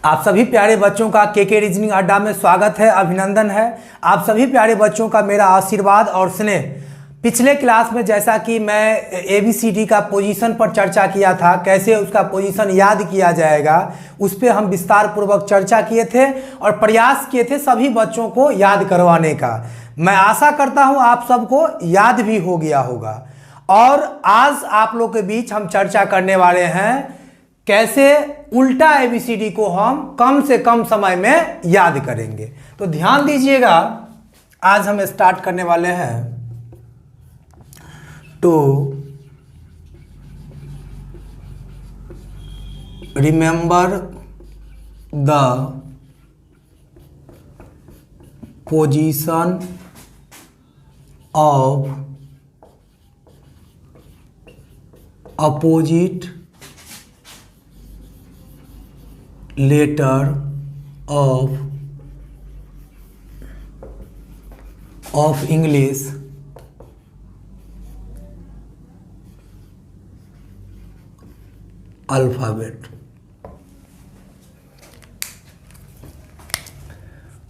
आप सभी प्यारे बच्चों का के रीजनिंग अड्डा में स्वागत है, अभिनंदन है। आप सभी प्यारे बच्चों का मेरा आशीर्वाद और स्नेह। पिछले क्लास में जैसा कि मैं ABCD का पोजीशन पर चर्चा किया था, कैसे उसका पोजीशन याद किया जाएगा, उस पर हम विस्तार पूर्वक चर्चा किए थे और प्रयास किए थे सभी बच्चों को याद करवाने का। मैं आशा करता हूँ आप सबको याद भी हो गया होगा। और आज आप लोग के बीच हम चर्चा करने वाले हैं कैसे उल्टा ABCD को हम कम से कम समय में याद करेंगे। तो ध्यान दीजिएगा, आज हम स्टार्ट करने वाले हैं to remember the position of opposite letter of English alphabet.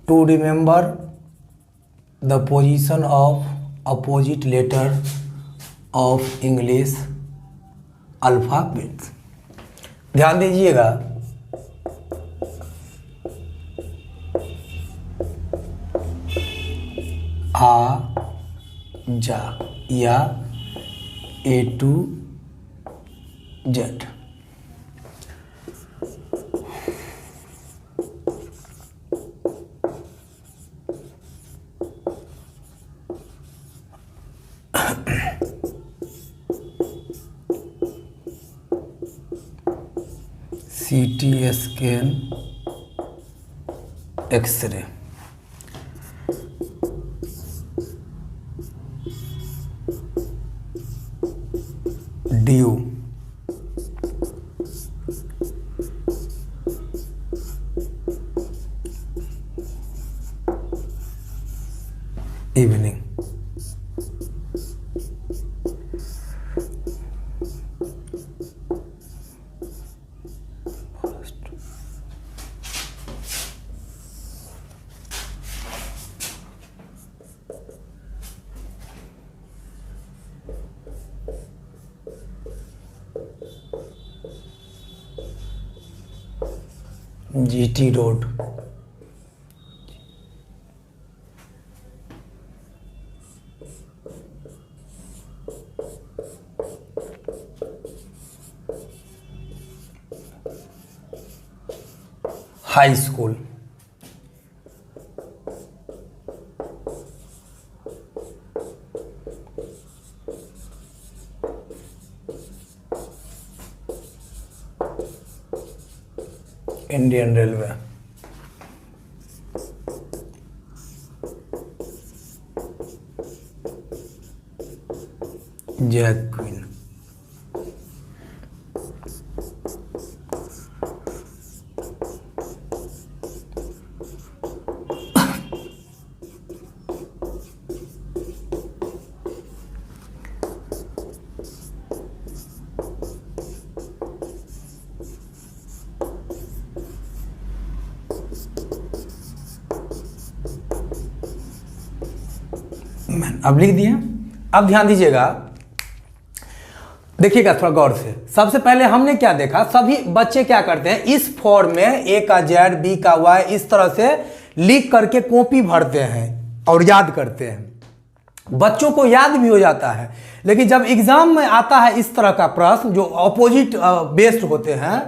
To remember the position of opposite letter of English alphabet. ध्यान दीजिएगा, आ जा या A to Z। CT scan, x-ray. Dew, evening. GT road, high school. Indian railway. Jack queen. अब लिख दिए। अब ध्यान दीजिएगा, देखिएगा थोड़ा गौर से। सबसे पहले हमने क्या देखा, सभी बच्चे क्या करते हैं, इस फॉर्म में A का Z, B का Y इस तरह से लिख करके कॉपी भरते हैं और याद करते हैं। बच्चों को याद भी हो जाता है, लेकिन जब एग्जाम में आता है इस तरह का प्रश्न जो अपोजिट बेस्ड होते हैं,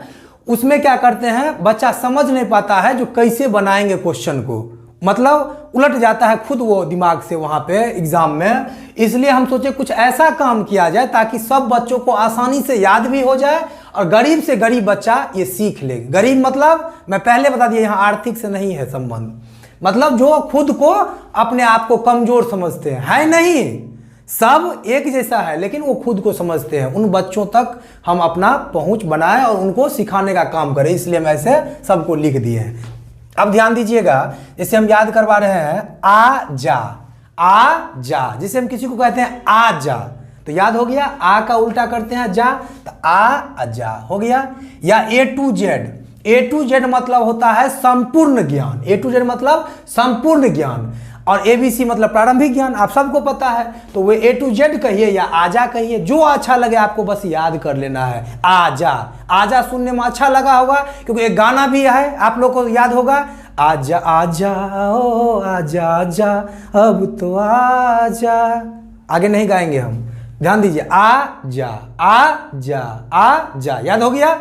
उसमें क्या करते हैं, बच्चा समझ नहीं पाता है जो कैसे बनाएंगे क्वेश्चन को, मतलब उलट जाता है खुद वो दिमाग से वहाँ पे एग्जाम में। इसलिए हम सोचे कुछ ऐसा काम किया जाए ताकि सब बच्चों को आसानी से याद भी हो जाए और गरीब से गरीब बच्चा ये सीख ले। गरीब मतलब मैं पहले बता दिया, यहाँ आर्थिक से नहीं है संबंध, मतलब जो खुद को अपने आप को कमजोर समझते हैं, है नहीं, सब एक जैसा है लेकिन वो खुद को समझते हैं, उन बच्चों तक हम अपना पहुँच बनाए और उनको सिखाने का काम करें, इसलिए हम ऐसे सबको लिख दिए हैं। अब ध्यान दीजिएगा, जैसे हम याद करवा रहे हैं आ जा, आ जा, जिसे हम किसी को कहते हैं आ जा, तो याद हो गया। आ का उल्टा करते हैं जा, तो आ जा हो गया। या A to Z, A to Z मतलब होता है संपूर्ण ज्ञान, ए टू जेड मतलब संपूर्ण ज्ञान, और एबीसी मतलब प्रारंभिक ज्ञान, आप सबको पता है। तो वो ए टू जेड कहिए या आजा कहिए, जो अच्छा लगे आपको बस याद कर लेना है। आजा, आजा सुनने में अच्छा लगा होगा क्योंकि एक गाना भी है, आप लोग को याद होगा, आजा आजा ओ आजा आजा अब तो आजा। आगे नहीं गाएंगे हम, ध्यान दीजिए, आजा आजा आजा, याद हो गया।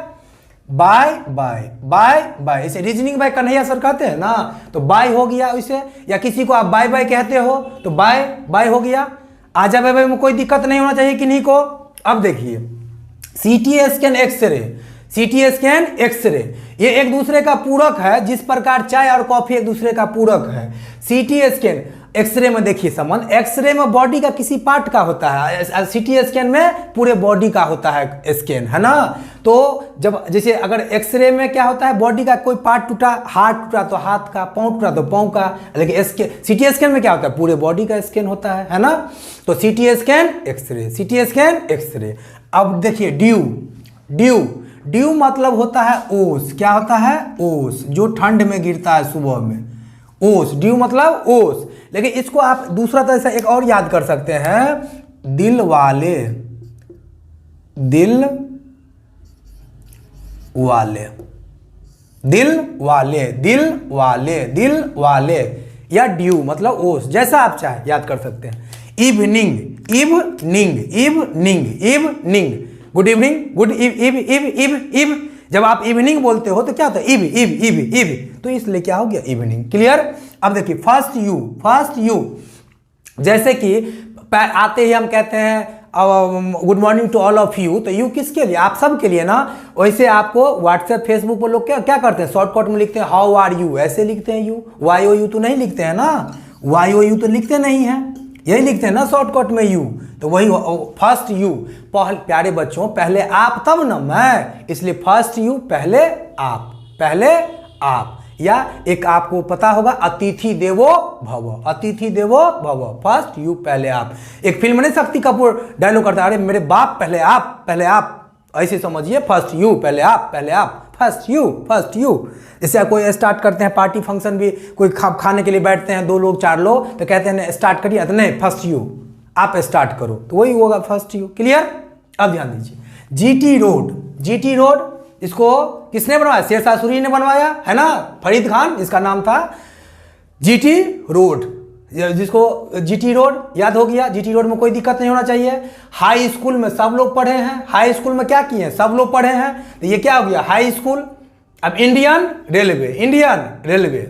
बाय बाय बाय बाय, इसे रीजनिंग बाय कन्हैया सर कहते हैं ना, तो बाय हो गया इसे, या किसी को आप बाय बाय कहते हो तो बाय बाय हो गया। आजा बाय बाय में कोई दिक्कत नहीं होना चाहिए किन्हीं को। अब देखिए CT scan x ray, CT scan x-ray ये एक दूसरे का पूरक है, जिस प्रकार चाय और कॉफी एक दूसरे का पूरक है। सीटी स्कैन एक्सरे में देखिए संबंध, एक्सरे में बॉडी का किसी पार्ट का होता है, सीटी स्कैन में पूरे बॉडी का होता है स्कैन, है ना। तो जब जैसे अगर एक्सरे में क्या होता है, बॉडी का कोई पार्ट टूटा, हाथ टूटा तो हाथ का, पाँव टूटा तो पाँव का, लेकिन सीटी स्कैन में क्या होता है, पूरे बॉडी का स्कैन होता है ना। तो CT scan x ray, CT scan x-ray. अब देखिए ड्यू, ड्यू, ड्यू मतलब होता है ओस, क्या होता है, ओस, जो ठंड में गिरता है सुबह में, ओस, ड्यू मतलब ओस। लेकिन इसको आप दूसरा तरह से एक और याद कर सकते हैं, दिल वाले, दिल वाले, दिल वाले, दिल वाले, दिल वाले, या ड्यू मतलब ओस, जैसा आप चाहे याद कर सकते हैं। Evening, evening, evening, evening, good evening, good इव इव इव इव, जब आप इवनिंग बोलते हो तो क्या होता है, इव इव इव इव, तो इसलिए क्या हो गया, इवनिंग। क्लियर। अब देखिए फर्स्ट यू, फर्स्ट यू, जैसे कि आते ही हम कहते हैं good morning to all of you, तो यू किसके लिए, आप सब के लिए ना। वैसे आपको व्हाट्सएप फेसबुक पर लोग क्या क्या करते हैं, शॉर्टकट में लिखते हैं हाउ आर यू, ऐसे लिखते हैं यू, वाई ओ यू तो नहीं लिखते हैं ना, वाई ओ यू तो लिखते नहीं हैं, यही लिखते हैं ना शॉर्टकट में यू। तो वही फर्स्ट यू, प्यारे बच्चों पहले आप तब ना मैं, इसलिए फर्स्ट यू पहले आप, पहले आप। या एक आपको पता होगा अतिथि देवो भव, अतिथि देवो भव, फर्स्ट यू पहले आप। एक फिल्म में शक्ति कपूर डायलॉग करता है, अरे मेरे बाप पहले आप, पहले आप, ऐसे समझिए फर्स्ट यू पहले आप, पहले आप, फर्स्ट यू, फर्स्ट यू। जैसे कोई स्टार्ट करते हैं पार्टी फंक्शन भी, कोई खाने के लिए बैठते हैं 2 लोग 4 लोग, तो कहते हैं स्टार्ट करिए, तो नहीं फर्स्ट यू, आप स्टार्ट करो, तो वही होगा फर्स्ट यू। क्लियर। अब ध्यान दीजिए जीटी रोड, जीटी रोड इसको किसने बनवाया, शेरशाह सूरी ने बनवाया, है ना, फरीद खान इसका नाम था। जीटी रोड, जिसको जीटी रोड याद हो गया, जीटी रोड में कोई दिक्कत नहीं होना चाहिए। हाई स्कूल में सब लोग पढ़े हैं, हाई स्कूल में क्या किए हैं, सब लोग पढ़े हैं, तो ये क्या हो गया, हाई स्कूल। अब Indian railway, Indian railway,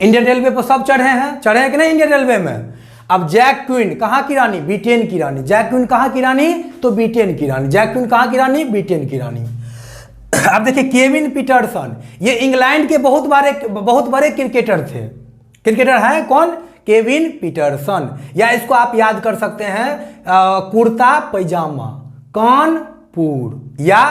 Indian railway पर सब चढ़े हैं, चढ़े हैं कि नहीं इंडियन रेलवे में। अब जैक क्वीन कहाँ की रानी, ब्रिटेन की रानी, जैक क्वीन कहाँ की रानी, तो ब्रिटेन की रानी, जैक क्वीन कहाँ की रानी, ब्रिटेन की रानी। अब देखिए केविन पीटरसन, ये इंग्लैंड के बहुत बड़े क्रिकेटर थे, क्रिकेटर हैं कौन, केविन पीटरसन। या इसको आप याद कर सकते हैं कुर्ता पैजामा, कानपुर, या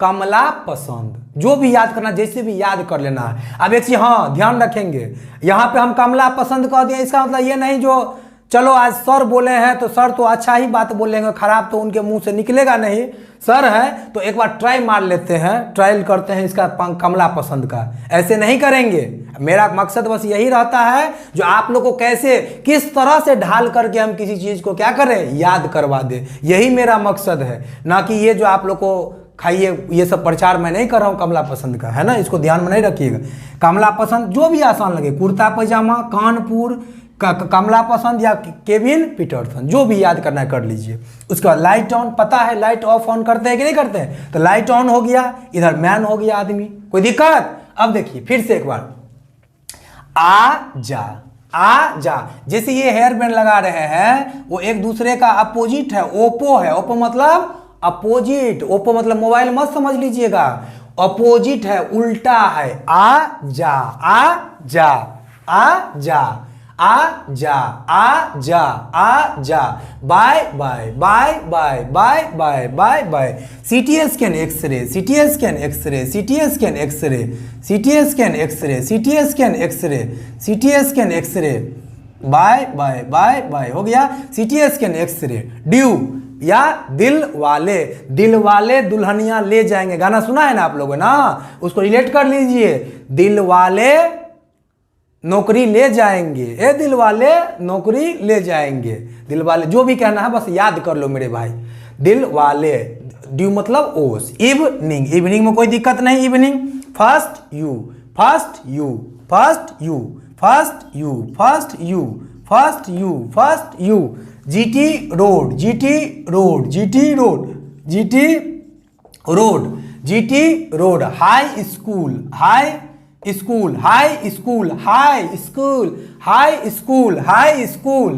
कमला पसंद, जो भी याद करना, जैसे भी याद कर लेना है। अब एक चीज हाँ ध्यान रखेंगे, यहाँ पे हम कमला पसंद कह दिए, इसका मतलब ये नहीं जो चलो आज सर बोले हैं तो सर तो अच्छा ही बात बोलेंगे, खराब तो उनके मुंह से निकलेगा नहीं। सर है तो एक बार ट्राई मार लेते हैं, ट्रायल करते हैं इसका कमला पसंद का, ऐसे नहीं करेंगे। मेरा मकसद बस यही रहता है जो आप लोग को कैसे किस तरह से ढाल करके हम किसी चीज़ को क्या करें, याद करवा दे, यही मेरा मकसद है। ना कि ये जो आप लोग को खाइए, ये सब प्रचार मैं नहीं कर रहा हूँ कमला पसंद का, है ना, इसको ध्यान में नहीं रखिएगा। कमला पसंद जो भी आसान लगे, कुर्ता पैजामा, कानपुर, कमला पसंद या केविन पीटरसन, जो भी याद करना है कर लीजिए। उसके बाद लाइट ऑन, पता है लाइट ऑफ ऑन करते हैं कि नहीं करते हैं, तो लाइट ऑन हो गया, इधर मैन हो गया आदमी, कोई दिक्कत। अब देखिए फिर से एक बार, आ जा, आ जा, जैसे ये हेयर बैंड लगा रहे हैं वो एक दूसरे का अपोजिट है, ओपो है, ओपो मतलब अपोजिट, ओपो मतलब मोबाइल मत समझ लीजिएगा, अपोजिट है, उल्टा है। आ जा, आ जा, आ जा, आ जा, आ जा, आ जा, bye bye bye bye bye bye bye bye. CT scan x ray, CT scan x ray, CT scan x ray, CT scan x ray, CT scan x ray, CT scan x-ray, bye bye bye bye हो गया। सीटी स्कैन एक्सरे, ड्यू, या दिल वाले दुल्हनिया ले जाएंगे, गाना सुना है ना आप लोगों ना, उसको रिलेट कर लीजिए। दिल वाले नौकरी ले जाएंगे, ए दिल वाले नौकरी ले जाएंगे, दिल वाले जो भी कहना है बस याद कर लो मेरे भाई। दिल वाले, ड्यू मतलब ओस। इवनिंग, इवनिंग में कोई दिक्कत नहीं। Evening, first you, first you, first you, first you, first you, first you, first you. GT road, GT road, GT road, GT road, GT road. High school, high school, high school, high school, high school, high school.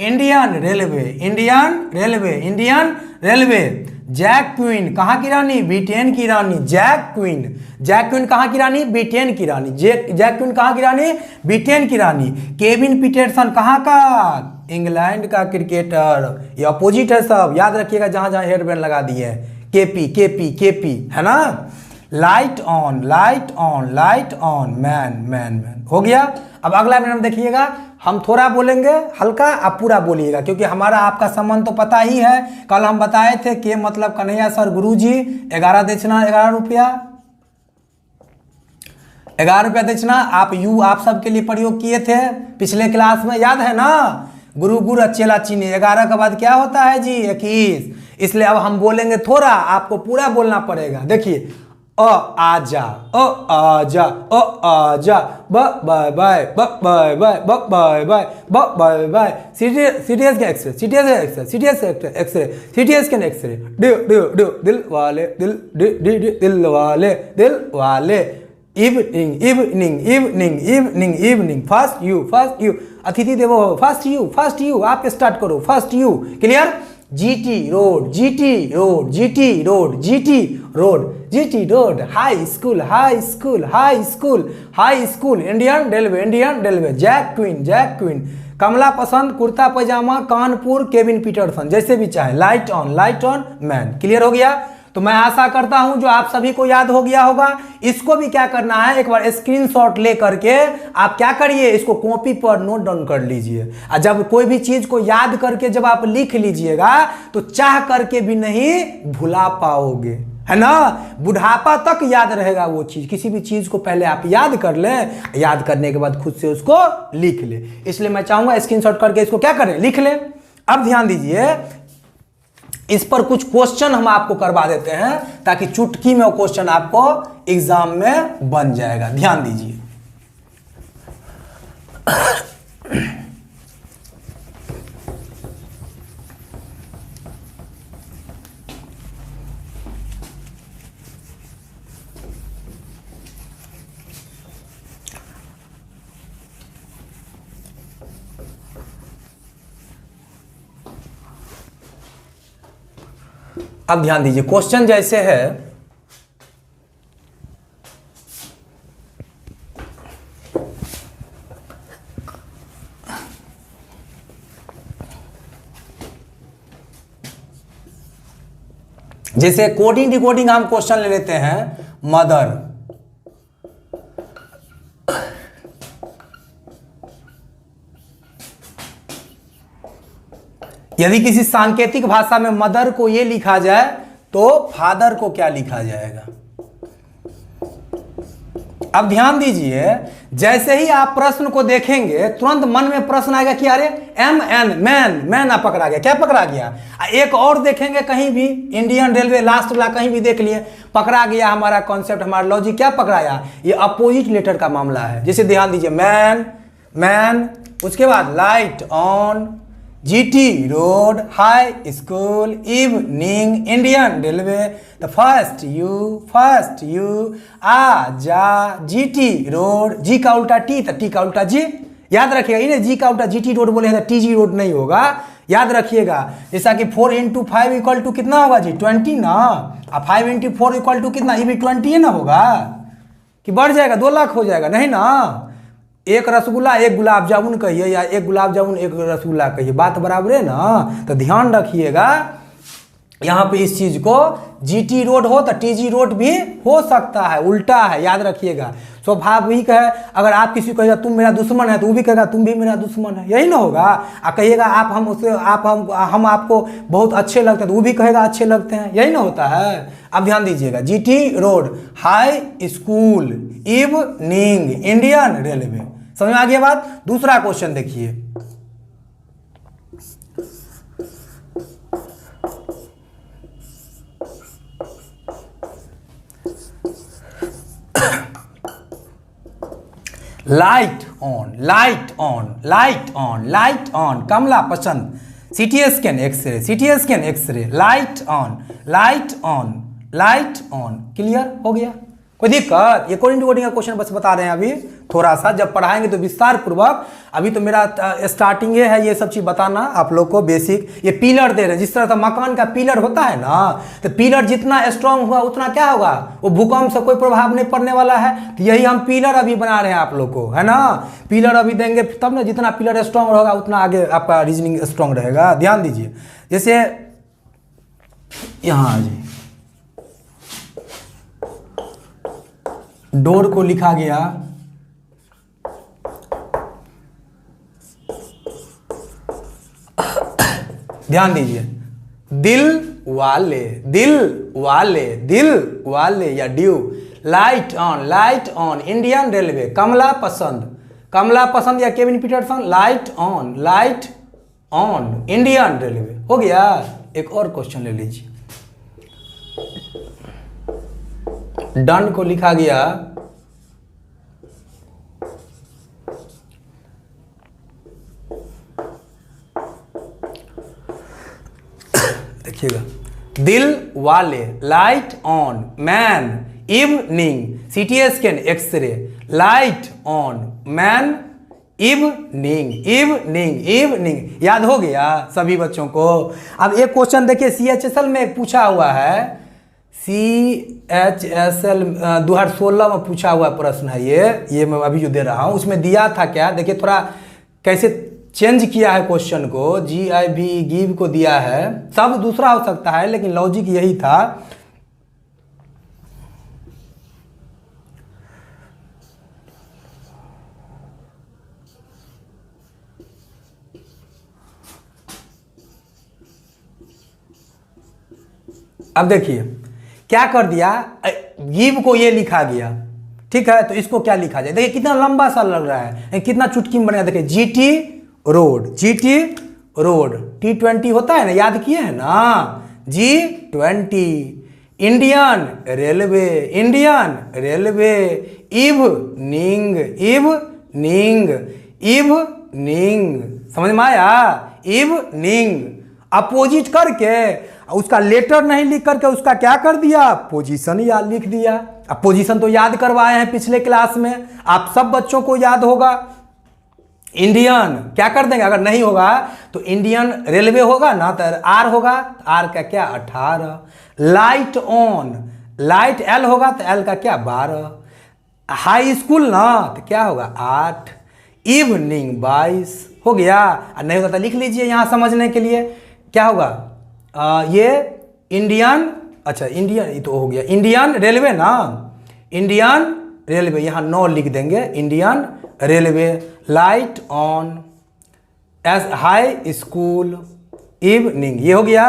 Indian railway, Indian railway, Indian railway. Jack queen, कहाँ की रानी? Britain की रानी। Jack queen, jack queen कहाँ की रानी? Britain की रानी। जैक क्वीन कहाँ की रानी? ब्रिटेन की रानी। केविन पीटरसन कहाँ का? इंग्लैंड का क्रिकेटर। ये अपोजिट है सब, याद रखिएगा जहाँ जहाँ हेयर बैंड लगा दिए हैं। केपी, केपी, केपी, है ना। Light on, light on, light on, man, man, man. हो गया। अब अगला मैडम देखिएगा, हम थोड़ा बोलेंगे हल्का, आप पूरा बोलिएगा, क्योंकि हमारा आपका संबंध तो पता ही है। कल हम बताए थे के मतलब कन्हैया सर गुरुजी, 11 दक्षिणा, 11 रुपया, 11 रुपया दक्षिणा। आप सबके लिए प्रयोग किए थे पिछले क्लास में, याद है ना। गुरु गुरु चेला चीनी, 11 के बाद क्या होता है जी? 21। इसलिए अब हम बोलेंगे थोड़ा, आपको पूरा बोलना पड़ेगा। देखिए, आजा, आजा, आजा, bye bye, bye bye, bye bye, bye bye. CTS के एक्सरे, सीटीएस के एक्सरे, सीटीएस के एक्सरे, सीटीएस के एक्सरे। दिल वाले, दिल वाले, दिल वाले। Evening, evening, evening, evening, evening. First you, first you. अतिथि देवो भव। First you, first you. आप स्टार्ट करो, first you. Clear. GT road, GT road, GT road, GT road, GT road. High school, high school, high school, high school. Indian railway, Indian railway. Jack queen, jack queen. Kamla Pasand, kurta pyjama, Kanpur, Kevin Pietersen, जैसे भी चाहे। Light on, light on, man. Clear हो गया। तो मैं आशा करता हूं जो आप सभी को याद हो गया होगा। इसको भी क्या करना है, एक बार स्क्रीनशॉट ले करके आप क्या करिए, इसको कॉपी पर नोट डाउन कर लीजिए। और जब कोई भी चीज को याद करके जब आप लिख लीजिएगा तो चाह करके भी नहीं भुला पाओगे, है ना। बुढ़ापा तक याद रहेगा वो चीज। किसी भी चीज को पहले आप याद कर लें, याद करने के बाद खुद से उसको लिख ले। इसलिए मैं चाहूंगा स्क्रीनशॉट करके इसको क्या करें, लिख लें। अब ध्यान दीजिए, इस पर कुछ क्वेश्चन हम आपको करवा देते हैं, ताकि चुटकी में वो क्वेश्चन आपको एग्जाम में बन जाएगा। ध्यान दीजिए। अब ध्यान दीजिए, क्वेश्चन जैसे है, जैसे कोडिंग डिकोडिंग हम क्वेश्चन ले लेते हैं। मदर, यदि किसी सांकेतिक भाषा में मदर को ये लिखा जाए तो फादर को क्या लिखा जाएगा। अब ध्यान दीजिए, जैसे ही आप प्रश्न को देखेंगे तुरंत मन में प्रश्न आएगा कि अरे एम एन, मैन, मैन आप पकड़ा गया, क्या पकड़ा गया। एक और देखेंगे कहीं भी, इंडियन रेलवे लास्ट वाला कहीं भी देख लिए, पकड़ा गया हमारा कॉन्सेप्ट, हमारा लॉजिक क्या पकड़ाया, ये अपोजिट लेटर का मामला है। जैसे ध्यान दीजिए, मैन, मैन, उसके बाद light on, GT road, high school, evening, Indian railway, the first you, आजा, जीटी रोड, जी का उल्टा टी, तो टी का उल्टा जी। याद रखिएगा, इन्हें जी का उल्टा जीटी रोड बोले हैं, टीजी रोड नहीं होगा, याद रखिएगा। जैसा कि 4 × 5 = कितना होगा जी, 20 ना। अब 5 × 4 = कितना, ये भी 20 ना होगा, कि बढ़ जाएगा, 2 लाख हो जाएगा, नहीं ना। एक रसगुल्ला एक गुलाब जामुन कहिए, या एक गुलाब जामुन एक रसगुल्ला कहिए, बात बराबर है ना। तो ध्यान रखिएगा, यहाँ पे इस चीज को जीटी रोड हो तो टीजी रोड भी हो सकता है, उल्टा है, याद रखिएगा। स्वाभाविक है, अगर आप किसी को कहेगा तुम मेरा दुश्मन है तो वो भी कहेगा तुम भी मेरा दुश्मन है, यही ना होगा। कहिएगा हम आपको बहुत अच्छे लगते हैं तो वो भी कहेगा अच्छे लगते हैं, यही ना होता है। अब ध्यान दीजिएगा, GT road, high school, evening, Indian railway. समझ में आ गया बात। दूसरा क्वेश्चन देखिए, light on, light on, light on, light on, Kamla Pasand, CT scan x ray, CT scan x ray, light on, light on, light on. Clear हो गया, कोई दिक्कत? ये कोडिंग का क्वेश्चन बस बता रहे हैं अभी, थोड़ा सा जब पढ़ाएंगे तो विस्तार पूर्वक। अभी तो मेरा स्टार्टिंग है ये सब चीज बताना आप लोग को बेसिक। ये पिलर दे रहे हैं, जिस तरह से मकान का पिलर होता है ना, तो पिलर जितना स्ट्रांग हुआ उतना क्या होगा, वो भूकंप से कोई प्रभाव नहीं पड़ने वाला है। तो यही हम पिलर अभी बना रहे हैं आप लोग को, है ना। पिलर अभी देंगे तब ना, जितना पिलर स्ट्रांग होगा उतना आगे आपका रीजनिंग स्ट्रांग रहेगा। ध्यान दीजिए, जैसे यहाँ जी डोर को लिखा गया ध्यान दीजिए, दिल वाले, दिल वाले, दिल वाले या ड्यू, light on, light on, Indian railway, Kamla Pasand, Kamla Pasand या Kevin Pietersen, light on, light on, Indian railway. हो गया। एक और क्वेश्चन ले लीजिए, डन को लिखा गया देखिएगा, दिल वाले, light on, man, evening, CT scan x ray, light on, man, evening, evening, evening. याद हो गया सभी बच्चों को। अब एक क्वेश्चन देखिए, CHSL में एक पूछा हुआ है, CHSL 2016 में पूछा हुआ प्रश्न है ये मैं अभी जो दे रहा हूं, उसमें दिया था क्या, देखिए थोड़ा कैसे चेंज किया है क्वेश्चन को, GIV गिव को दिया है, सब दूसरा हो सकता है लेकिन लॉजिक यही था। अब देखिए क्या कर दिया, गिव को ये लिखा गया, ठीक है, तो इसको क्या लिखा जाए, देखिए कितना लंबा सा लग रहा है, कितना चुटकी में बनेगा। देखिए GT road, GT road, T20 होता है ना, याद किए हैं ना, G20, Indian railway, Indian railway, evening, evening, evening. समझ में आया, इवनिंग। अपोजिट करके उसका लेटर नहीं लिख करके उसका क्या कर दिया, पोजीशन याद लिख दिया। अब पोजीशन तो याद करवाए हैं पिछले क्लास में, आप सब बच्चों को याद होगा। इंडियन क्या कर देंगे, अगर नहीं होगा तो इंडियन रेलवे होगा ना, तो आर होगा, आर का क्या 18, लाइट ऑन, लाइट एल होगा तो एल का क्या 12, हाई स्कूल ना तो क्या होगा 8, इवनिंग 22। हो गया। नहीं होगा तो लिख लीजिए यहाँ समझने के लिए क्या होगा, ये इंडियन, अच्छा इंडियन ये तो हो गया, इंडियन रेलवे ना, इंडियन रेलवे, यहाँ 9 लिख देंगे, Indian railway, light on, S high school, evening. ये हो गया,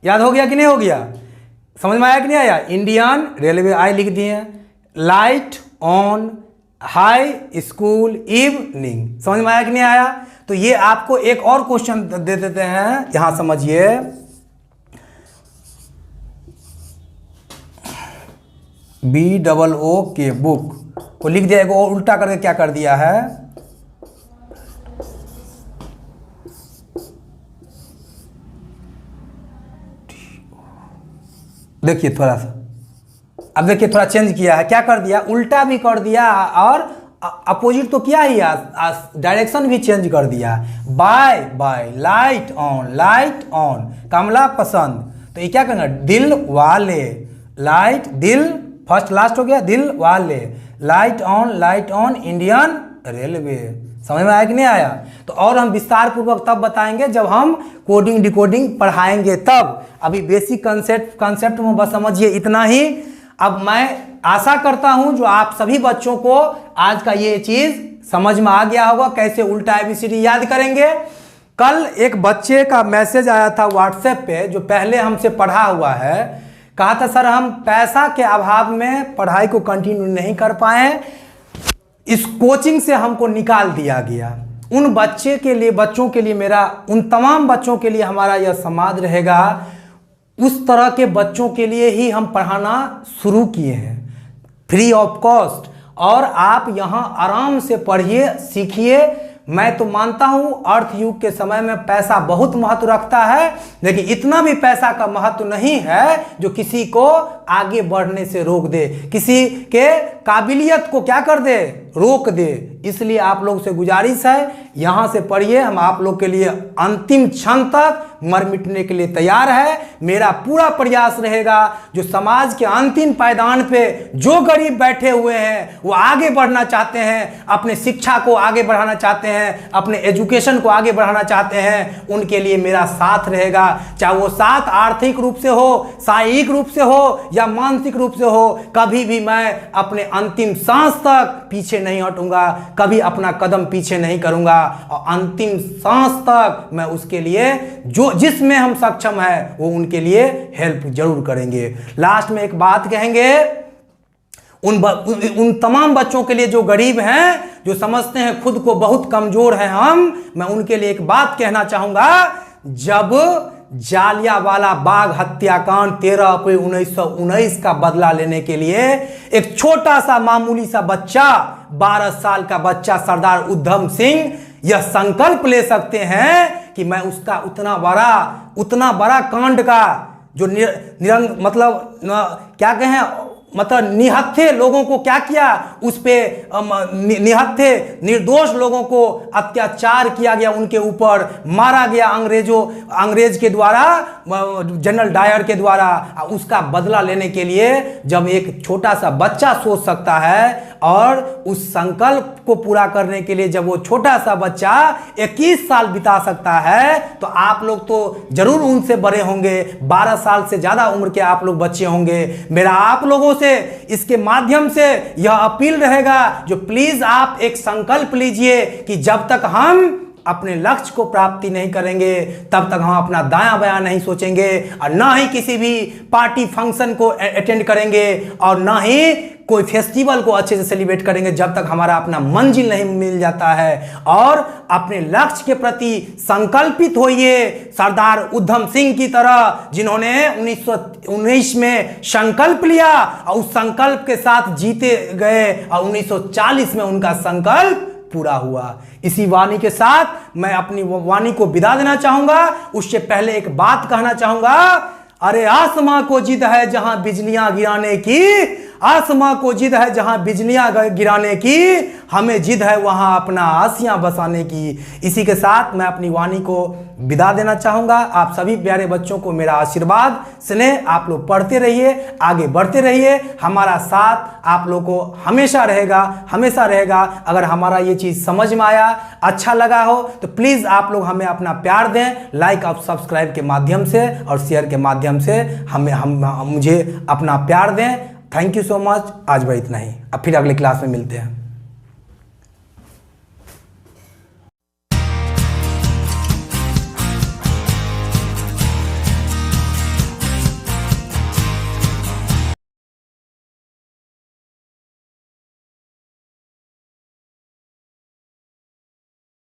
याद हो गया कि नहीं हो गया, समझ में आया कि नहीं आया। इंडियन रेलवे आई लिख दिए, light on, high school, evening. समझ में आया कि नहीं आया। तो ये आपको एक और क्वेश्चन दे देते हैं, यहां समझिए, BOO के बुक को लिख दिया, और उल्टा करके क्या कर दिया है, देखिए थोड़ा सा, अब देखिए थोड़ा चेंज किया है, क्या कर दिया, उल्टा भी कर दिया और अपोजिट तो किया ही, डायरेक्शन भी चेंज कर दिया। Bye bye, light on, light on, Kamla Pasand, तो ये क्या करेंगे, दिल वाले, लाइट, दिल फर्स्ट लास्ट हो गया, दिल वाले, लाइट ऑन, इंडियन रेलवे। समझ में आया कि नहीं आया। तो और हम विस्तार पूर्वक तब बताएंगे जब हम कोडिंग डिकोडिंग पढ़ाएंगे तब। अभी बेसिक कंसेप्ट में बस समझिए इतना ही। अब मैं आशा करता हूं जो आप सभी बच्चों को आज का ये चीज समझ में आ गया होगा, कैसे उल्टा ABCD याद करेंगे। कल एक बच्चे का मैसेज आया था व्हाट्सएप पे, जो पहले हमसे पढ़ा हुआ है, कहा था सर हम पैसा के अभाव में पढ़ाई को कंटिन्यू नहीं कर पाए, इस कोचिंग से हमको निकाल दिया गया। उन बच्चों के लिए मेरा, उन तमाम बच्चों के लिए हमारा यह संवाद रहेगा, उस तरह के बच्चों के लिए ही हम पढ़ाना शुरू किए हैं, फ्री ऑफ कॉस्ट। और आप यहाँ आराम से पढ़िए, सीखिए। मैं तो मानता हूं अर्थ युग के समय में पैसा बहुत महत्व रखता है, लेकिन इतना भी पैसा का महत्व नहीं है जो किसी को आगे बढ़ने से रोक दे, किसी के काबिलियत को क्या कर दे, रोक दे। इसलिए आप लोग से गुजारिश है, यहां से पढ़िए। हम आप लोग के लिए अंतिम क्षण तक मर मिटने के लिए तैयार है। मेरा पूरा प्रयास रहेगा जो समाज के अंतिम पायदान पे जो गरीब बैठे हुए हैं, वो आगे बढ़ना चाहते हैं, अपने शिक्षा को आगे बढ़ाना चाहते हैं, अपने एजुकेशन को आगे बढ़ाना चाहते हैं, उनके लिए मेरा साथ रहेगा। चाहे वो साथ आर्थिक रूप से हो, शारीरिक रूप से हो या मानसिक रूप से हो, कभी भी मैं अपने अंतिम सांस तक पीछे नहीं हटूंगा, कभी अपना कदम पीछे नहीं करूंगा, और अंतिम सांस तक मैं उसके लिए जो जिसमें हम सक्षम है वो उनके लिए हेल्प जरूर करेंगे। लास्ट में एक बात कहेंगे, उन तमाम बच्चों के लिए जो गरीब हैं, जो समझते हैं खुद को बहुत कमजोर हैं मैं उनके लिए एक बात कहना चाहूंगा। जब जालियांवाला बाग हत्याकांड 13 अप्रैल 1919 का बदला लेने के लिए एक छोटा सा मामूली सा बच्चा, 12 साल का बच्चा सरदार उधम सिंह यह संकल्प ले सकते हैं कि मैं उसका उतना बड़ा कांड का जो क्या कहें, मतलब निहत्थे लोगों को क्या किया, उस पे निहत्थे निर्दोष लोगों को अत्याचार किया गया, उनके ऊपर मारा गया अंग्रेज के द्वारा, जनरल डायर के द्वारा। उसका बदला लेने के लिए जब एक छोटा सा बच्चा सोच सकता है, और उस संकल्प को पूरा करने के लिए जब वो छोटा सा बच्चा 21 साल बिता सकता है, तो आप लोग तो जरूर उनसे बड़े होंगे, 12 साल से ज्यादा उम्र के आप लोग बच्चे होंगे। मेरा आप लोगों से इसके माध्यम से यह अपील रहेगा, जो प्लीज आप एक संकल्प लीजिए कि जब तक हम अपने लक्ष्य को प्राप्ति नहीं करेंगे, तब तक हम अपना दायां बायां नहीं सोचेंगे, और ना ही किसी भी पार्टी फंक्शन को अटेंड करेंगे, और ना ही कोई फेस्टिवल को अच्छे से सेलिब्रेट करेंगे, जब तक हमारा अपना मंजिल नहीं मिल जाता है। और अपने लक्ष्य के प्रति संकल्पित होइए, सरदार उधम सिंह की तरह, जिन्होंने 1919 में संकल्प लिया और उस संकल्प के साथ जीते गए, और 1940 में उनका संकल्प पूरा हुआ। इसी वाणी के साथ मैं अपनी वाणी को विदा देना चाहूंगा। उससे पहले एक बात कहना चाहूंगा, अरे आसमां को जिद है जहां बिजलियां गिराने की, आसमां को जिद है जहां बिजलियां गिराने की, हमें जिद है वहां अपना आसियां बसाने की। इसी के साथ मैं अपनी वाणी को विदा देना चाहूंगा। आप सभी प्यारे बच्चों को मेरा आशीर्वाद, स्नेह। आप लोग पढ़ते रहिए, आगे बढ़ते रहिए, हमारा साथ आप लोग को हमेशा रहेगा। अगर हमारा ये चीज़ समझ में आया, अच्छा लगा हो, तो प्लीज़ आप लोग हमें अपना प्यार दें, लाइक और सब्सक्राइब के माध्यम से और शेयर के माध्यम से मुझे अपना प्यार दें। Thank you so much. आज भाई इतना ही, अब फिर अगले क्लास में मिलते हैं।